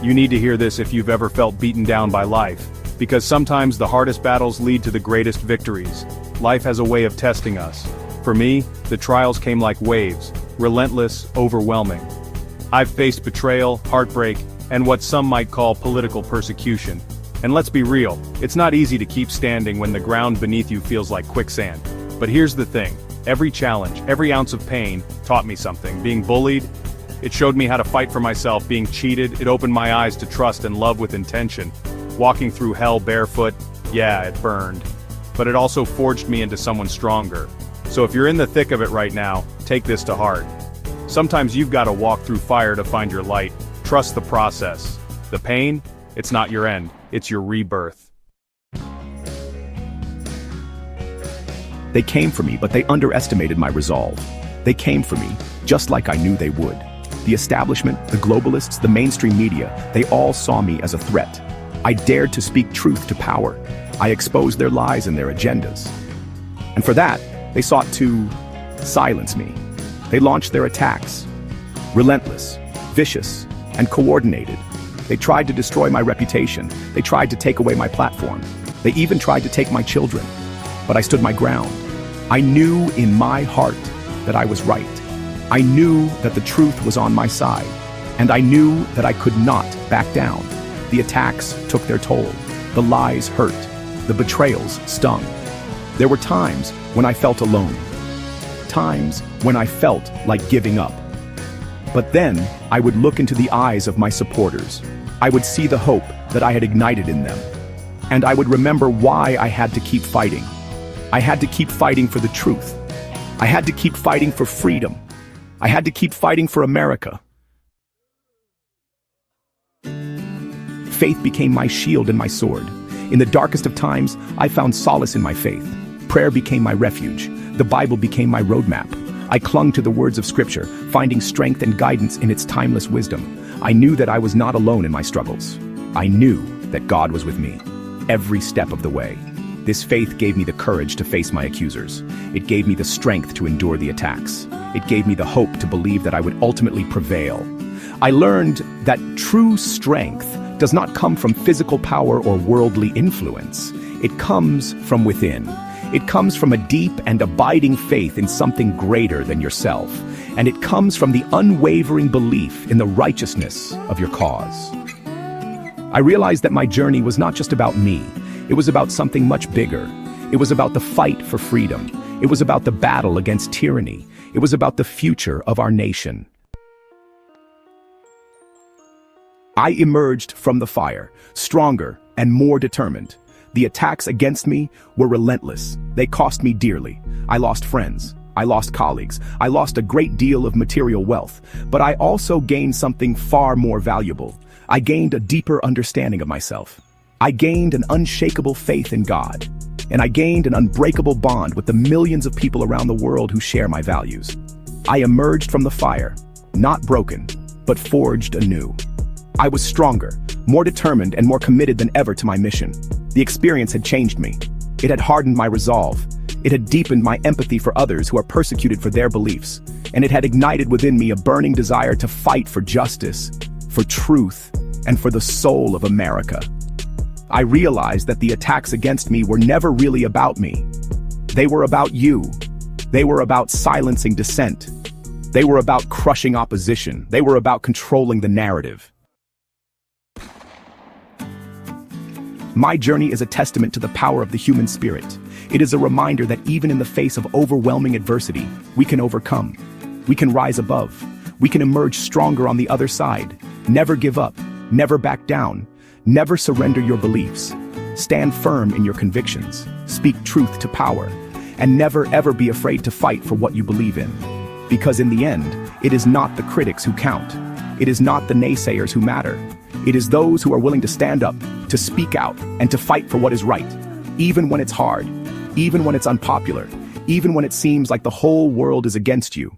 You need to hear this if you've ever felt beaten down by life, because sometimes the hardest battles lead to the greatest victories. Life has a way of testing us. For me, the trials came like waves, relentless, overwhelming. I've faced betrayal, heartbreak, and what some might call political persecution. And let's be real, it's not easy to keep standing when the ground beneath you feels like quicksand. But here's the thing, every challenge, every ounce of pain, taught me something. Being bullied, it showed me how to fight for myself. Being cheated, it opened my eyes to trust and love with intention. Walking through hell barefoot, yeah, it burned. But it also forged me into someone stronger. So if you're in the thick of it right now, take this to heart. Sometimes you've got to walk through fire to find your light. Trust the process. The pain, it's not your end, it's your rebirth. They came for me, but they underestimated my resolve. They came for me, just like I knew they would. The establishment, the globalists, the mainstream media, they all saw me as a threat. I dared to speak truth to power. I exposed their lies and their agendas. And for that, they sought to silence me. They launched their attacks. Relentless, vicious, and coordinated. They tried to destroy my reputation. They tried to take away my platform. They even tried to take my children. But I stood my ground. I knew in my heart that I was right. I knew that the truth was on my side. And I knew that I could not back down. The attacks took their toll. The lies hurt. The betrayals stung. There were times when I felt alone. Times when I felt like giving up. But then I would look into the eyes of my supporters. I would see the hope that I had ignited in them. And I would remember why I had to keep fighting. I had to keep fighting for the truth. I had to keep fighting for freedom. I had to keep fighting for America. Faith became my shield and my sword. In the darkest of times, I found solace in my faith. Prayer became my refuge. The Bible became my roadmap. I clung to the words of Scripture, finding strength and guidance in its timeless wisdom. I knew that I was not alone in my struggles. I knew that God was with me, every step of the way. This faith gave me the courage to face my accusers. It gave me the strength to endure the attacks. It gave me the hope to believe that I would ultimately prevail. I learned that true strength does not come from physical power or worldly influence. It comes from within. It comes from a deep and abiding faith in something greater than yourself. And it comes from the unwavering belief in the righteousness of your cause. I realized that my journey was not just about me. It was about something much bigger. It was about the fight for freedom. It was about the battle against tyranny. It was about the future of our nation. I emerged from the fire, stronger and more determined. The attacks against me were relentless. They cost me dearly. I lost friends. I lost colleagues. I lost a great deal of material wealth. But I also gained something far more valuable. I gained a deeper understanding of myself. I gained an unshakable faith in God. And I gained an unbreakable bond with the millions of people around the world who share my values. I emerged from the fire, not broken, but forged anew. I was stronger, more determined, and more committed than ever to my mission. The experience had changed me. It had hardened my resolve. It had deepened my empathy for others who are persecuted for their beliefs. And it had ignited within me a burning desire to fight for justice, for truth, and for the soul of America. I realized that the attacks against me were never really about me. They were about you. They were about silencing dissent. They were about crushing opposition. They were about controlling the narrative. My journey is a testament to the power of the human spirit. It is a reminder that even in the face of overwhelming adversity, we can overcome. We can rise above. We can emerge stronger on the other side. Never give up. Never back down. Never surrender your beliefs. Stand firm in your convictions. Speak truth to power. And never ever be afraid to fight for what you believe in. Because in the end, it is not the critics who count. It is not the naysayers who matter. It is those who are willing to stand up, to speak out, and to fight for what is right, even when it's hard, even when it's unpopular, even when it seems like the whole world is against you.